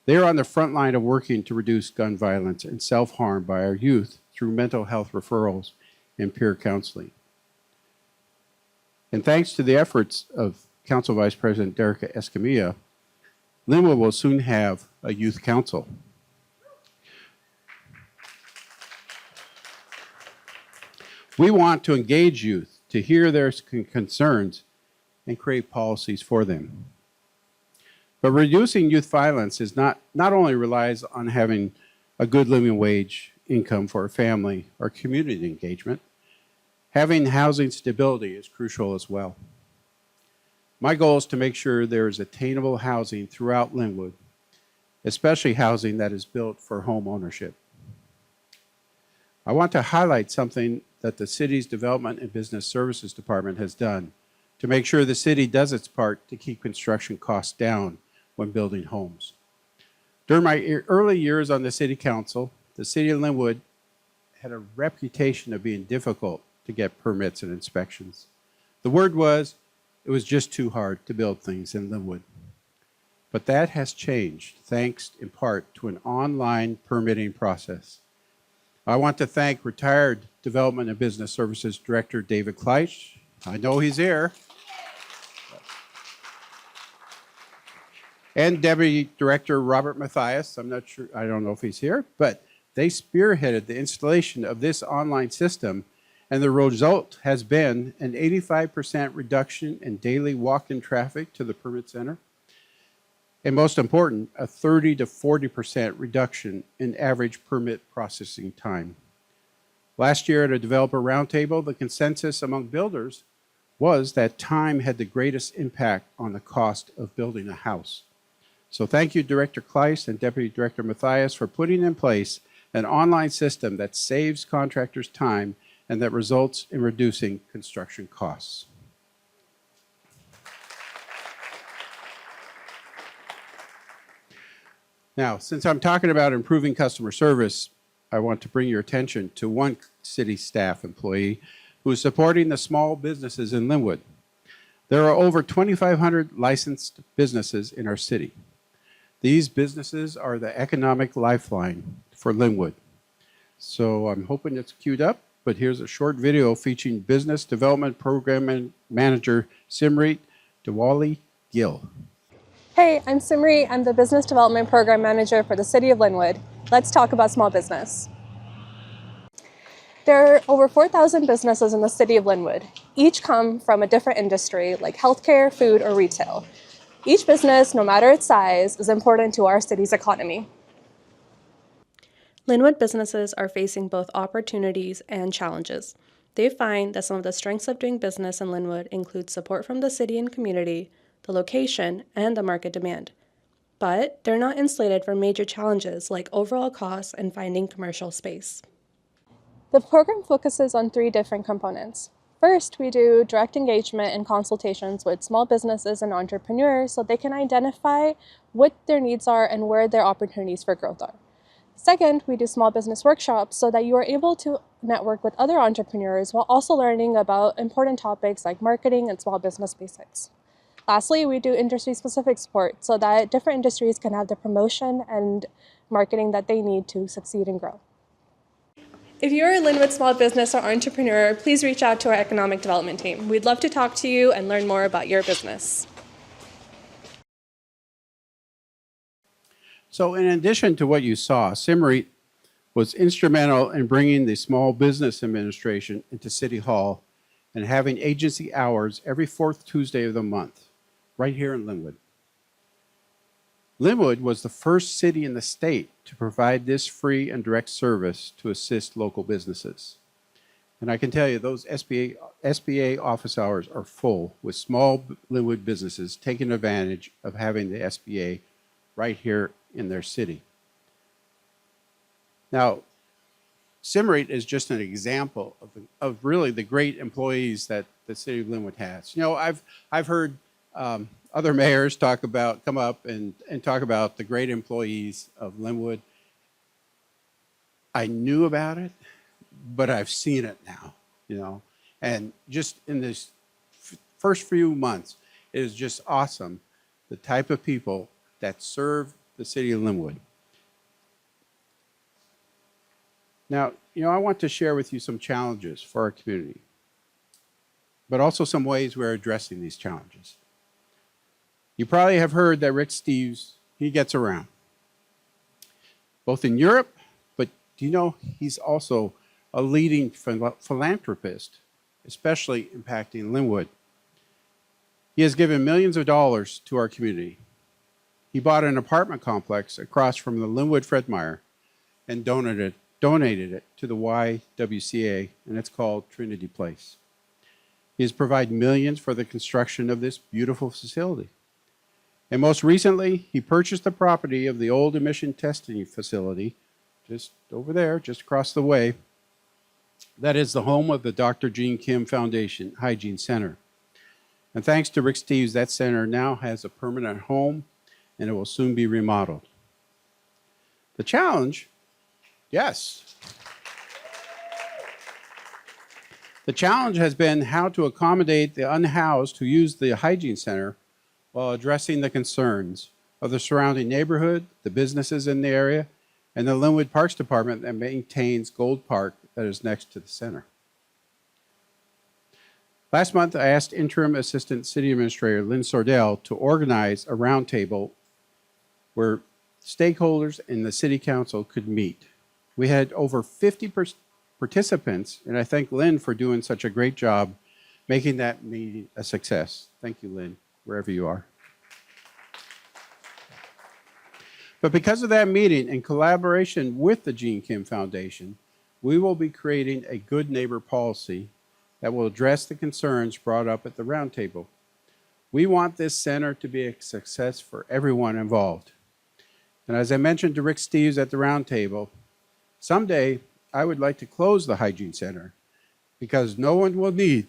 They are on the front line of working to reduce gun violence and self-harm by our youth through mental health referrals and peer counseling. And thanks to the efforts of Council Vice President Derica Escamilla, Linwood will soon have a youth council. We want to engage youth to hear their concerns and create policies for them. But reducing youth violence is not only relies on having a good living wage income for a family or community engagement, having housing stability is crucial as well. My goal is to make sure there is attainable housing throughout Linwood, especially housing that is built for home ownership. I want to highlight something that the city's Development and Business Services Department has done to make sure the city does its part to keep construction costs down when building homes. During my early years on the city council, the city of Linwood had a reputation of being difficult to get permits and inspections. The word was, it was just too hard to build things in Linwood. But that has changed, thanks in part to an online permitting process. I want to thank retired Development and Business Services Director David Kleitsch. I know he's here. And Deputy Director Robert Mathias. I'm not sure, I don't know if he's here, but they spearheaded the installation of this online system, and the result has been an 85% reduction in daily walk-in traffic to the permit center, and most important, a 30 to 40% reduction in average permit processing time. Last year at a developer roundtable, the consensus among builders was that time had the greatest impact on the cost of building a house. So thank you, Director Kleist and Deputy Director Mathias, for putting in place an online system that saves contractors time and that results in reducing construction costs. Now, since I'm talking about improving customer service, I want to bring your attention to one city staff employee who is supporting the small businesses in Linwood. There are over 2,500 licensed businesses in our city. These businesses are the economic lifeline for Linwood. So I'm hoping it's queued up, but here's a short video featuring Business Development Program Manager Simrit Diwali Gill. Hey, I'm Simri. I'm the Business Development Program Manager for the City of Linwood. Let's talk about small business. There are over 4,000 businesses in the City of Linwood. Each come from a different industry like healthcare, food, or retail. Each business, no matter its size, is important to our city's economy. Linwood businesses are facing both opportunities and challenges. They find that some of the strengths of doing business in Linwood include support from the city and community, the location, and the market demand. But they're not insulated from major challenges like overall costs and finding commercial space. The program focuses on 3 different components. First, we do direct engagement and consultations with small businesses and entrepreneurs so they can identify what their needs are and where their opportunities for growth are. Second, we do small business workshops so that you are able to network with other entrepreneurs while also learning about important topics like marketing and small business basics. Lastly, we do industry-specific support so that different industries can have the promotion and marketing that they need to succeed and grow. If you're a Linwood small business or entrepreneur, please reach out to our economic development team. We'd love to talk to you and learn more about your business. So in addition to what you saw, Simrit was instrumental in bringing the Small Business Administration into City Hall and having agency hours every 4th Tuesday of the month, right here in Linwood. Linwood was the first city in the state to provide this free and direct service to assist local businesses. And I can tell you, those SBA office hours are full with small Linwood businesses taking advantage of having the SBA right here in their city. Now, Simrit is just an example of really the great employees that the city of Linwood has. You know, I've heard other mayors come up and talk about the great employees of Linwood. I knew about it, but I've seen it now, you know. And just in this first few months, it is just awesome, the type of people that serve the city of Linwood. Now, you know, I want to share with you some challenges for our community, but also some ways we're addressing these challenges. You probably have heard that Rick Steves, he gets around, both in Europe, but do you know he's also a leading philanthropist, especially impacting Linwood. He has given millions of dollars to our community. He bought an apartment complex across from the Linwood Fred Meyer and donated it to the YWCA, and it's called Trinity Place. He has provided millions for the construction of this beautiful facility. And most recently, he purchased the property of the old emission testing facility, just over there, just across the way. That is the home of the Dr. Jean Kim Foundation Hygiene Center. And thanks to Rick Steves, that center now has a permanent home and it will soon be remodeled. The challenge, yes. The challenge has been how to accommodate the unhoused who use the hygiene center while addressing the concerns of the surrounding neighborhood, the businesses in the area, and the Linwood Parks Department that maintains Gold Park that is next to the center. Last month, I asked Interim Assistant City Administrator Lynn Sordell to organize a roundtable where stakeholders and the City Council could meet. We had over 50 participants, and I thank Lynn for doing such a great job making that meeting a success. Thank you, Lynn, wherever you are. But because of that meeting, in collaboration with the Gene Kim Foundation, we will be creating a good neighbor policy that will address the concerns brought up at the roundtable. We want this center to be a success for everyone involved. And as I mentioned to Rick Steves at the roundtable, someday I would like to close the hygiene center because no one will need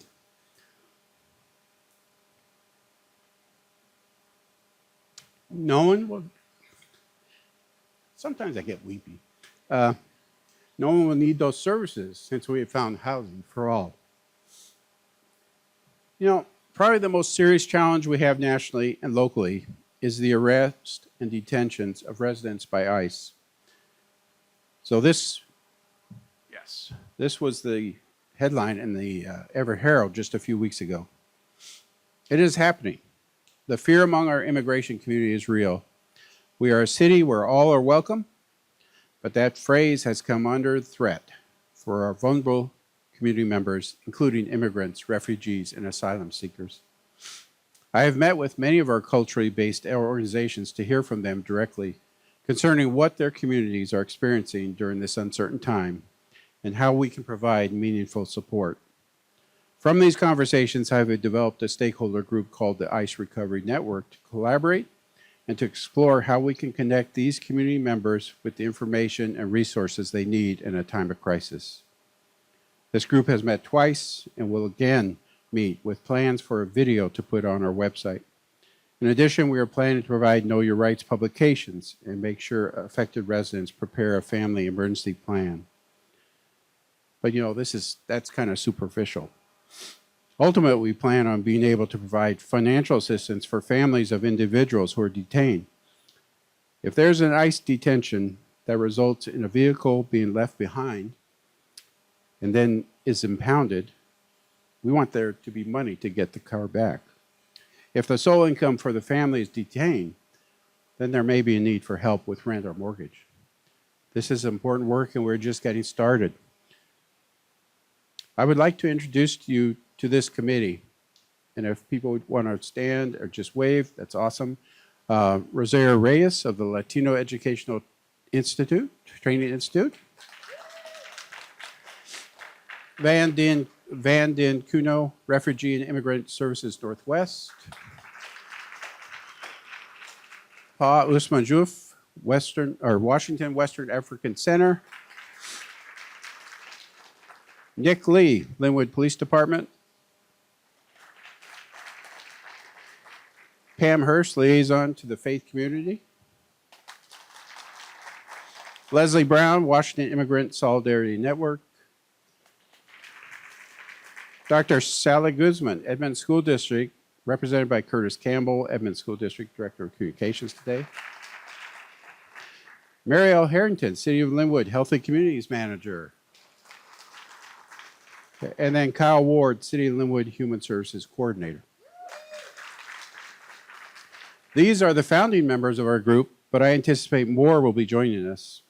sometimes I get weepy. No one will need those services since we have found housing for all. You know, probably the most serious challenge we have nationally and locally is the arrest and detentions of residents by ICE. So this was the headline in the Everett Herald just a few weeks ago. It is happening. The fear among our immigration community is real. We are a city where all are welcome, but that phrase has come under threat for our vulnerable community members, including immigrants, refugees, and asylum seekers. I have met with many of our culturally based organizations to hear from them directly concerning what their communities are experiencing during this uncertain time and how we can provide meaningful support. From these conversations, I have developed a stakeholder group called the ICE Recovery Network to collaborate and to explore how we can connect these community members with the information and resources they need in a time of crisis. This group has met twice and will again meet with plans for a video to put on our website. In addition, we are planning to provide Know Your Rights publications and make sure affected residents prepare a family emergency plan. But you know, that's kind of superficial. Ultimately, we plan on being able to provide financial assistance for families of individuals who are detained. If there's an ICE detention that results in a vehicle being left behind and then is impounded, we want there to be money to get the car back. If the sole income for the family is detained, then there may be a need for help with rent or mortgage. This is important work and we're just getting started. I would like to introduce you to this committee. And if people would want to stand or just wave, that's awesome. Rosario Reyes of the Latino Educational Institute, Training Institute. Van Den Kuno, Refugee and Immigrant Services Northwest. Pa Usman Juf, Washington Western African Center. Nick Lee, Linwood Police Department. Pam Hurst, Liaison to the Faith Community. Leslie Brown, Washington Immigrant Solidarity Network. Dr. Sally Guzman, Edmond School District, represented by Curtis Campbell, Edmond School District Director of Communications today. Mary L. Harrington, City of Linwood Health and Communities Manager. And then Kyle Ward, City of Linwood Human Services Coordinator. These are the founding members of our group, but I anticipate more will be joining us.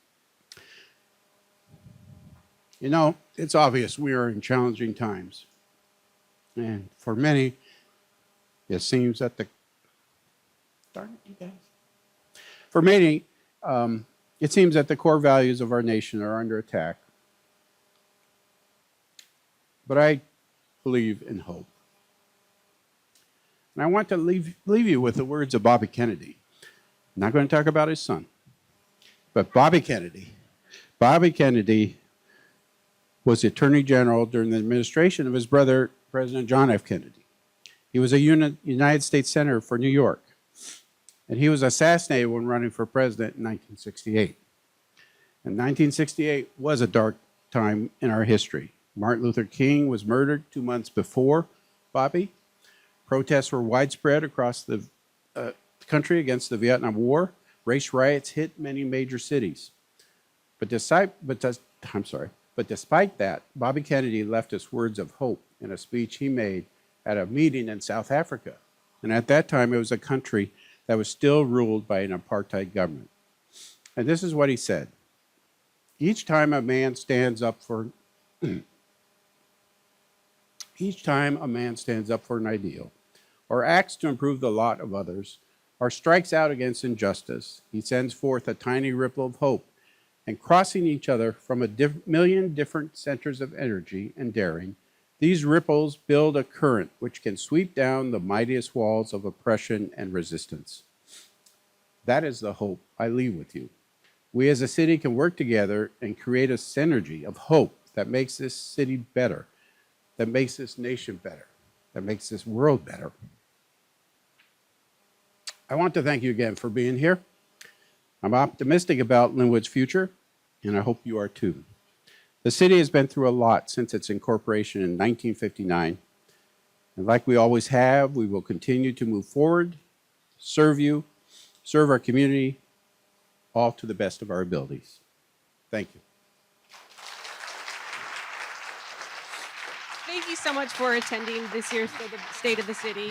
You know, it's obvious we are in challenging times. And for many, it seems that For many, it seems that the core values of our nation are under attack. But I believe in hope. And I want to leave you with the words of Bobby Kennedy. I'm not going to talk about his son, but Bobby Kennedy. Bobby Kennedy was the Attorney General during the administration of his brother, President John F. Kennedy. He was a United States Senator for New York, and he was assassinated when running for president in 1968. And 1968 was a dark time in our history. Martin Luther King was murdered 2 months before Bobby. Protests were widespread across the country against the Vietnam War. Race riots hit many major cities. But despite that, Bobby Kennedy left us words of hope in a speech he made at a meeting in South Africa. And at that time, it was a country that was still ruled by an apartheid government. And this is what he said. Each time a man stands up for an ideal, or acts to improve the lot of others, or strikes out against injustice, he sends forth a tiny ripple of hope, and crossing each other from a million different centers of energy and daring, these ripples build a current which can sweep down the mightiest walls of oppression and resistance. That is the hope I leave with you. We as a city can work together and create a synergy of hope that makes this city better, that makes this nation better, that makes this world better. I want to thank you again for being here. I'm optimistic about Linwood's future, and I hope you are too. The city has been through a lot since its incorporation in 1959, and like we always have, we will continue to move forward, serve you, serve our community, all to the best of our abilities. Thank you. Thank you so much for attending this year's State of the City.